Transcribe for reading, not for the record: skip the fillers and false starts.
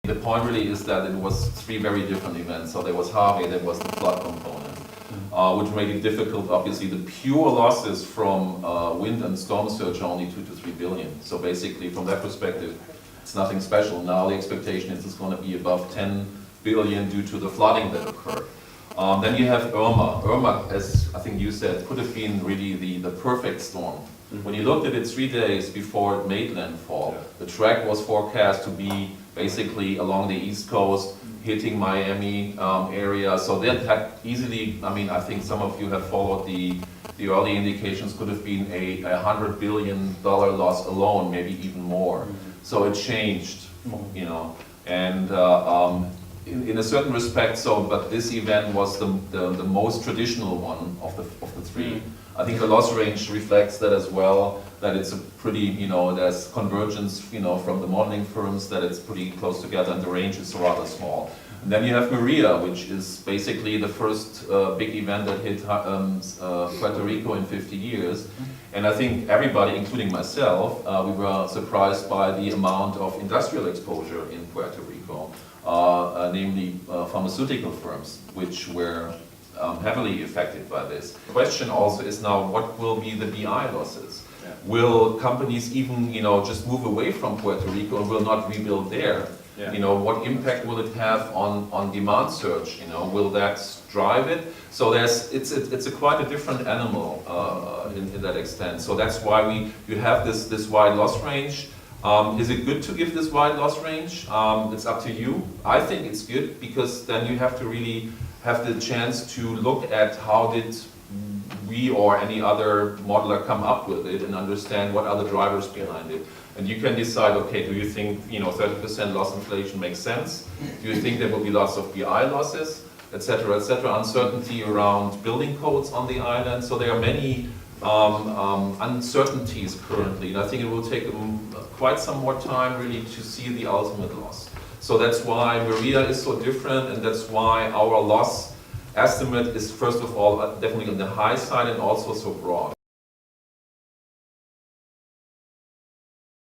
The point really is that it was three very different events. So there was Harvey, there was the flood component, which made it difficult. Obviously, the pure losses from wind and storm surge are only 2 to 3 billion. So basically, from that perspective, it's nothing special. Now the expectation is it's going to be above 10 billion due to the flooding that occurred. Then you have Irma. Irma, as I think you said, could have been really the perfect storm. When you looked at it 3 days before it made landfall, the track was forecast to be basically along the East Coast, hitting Miami area. So that had easily, I think some of you have followed the early indications, could have been a $100 billion loss alone, maybe even more. So it changed, and in a certain respect, but this event was the most traditional one of the three. I think the loss range reflects that as well, that it's a pretty, there's convergence, from the modeling firms, that it's pretty close together and the range is rather small. And then you have Maria, which is basically the first big event that hit Puerto Rico in 50 years. And I think everybody, including myself, we were surprised by the amount of industrial exposure in Puerto Rico, namely pharmaceutical firms, which were heavily affected by this. The question also is now, what will be the BI losses? Yeah. Will companies even, just move away from Puerto Rico and will not rebuild there? Yeah. What impact will it have on demand surge? Will that drive it? So it's quite a different animal in that extent. So that's why you have this wide loss range. Is it good to give this wide loss range? It's up to you. I think it's good because then you have to really have the chance to look at how did we or any other modeler come up with it and understand what are the drivers behind it. And you can decide, okay, do you think 30% loss inflation makes sense? Do you think there will be lots of BI losses, etc., etc., uncertainty around building codes on the island? So there are many uncertainties currently, and I think it will take quite some more time really to see the ultimate loss. So that's why Maria is so different, and that's why our loss estimate is, first of all, definitely on the high side and also so broad.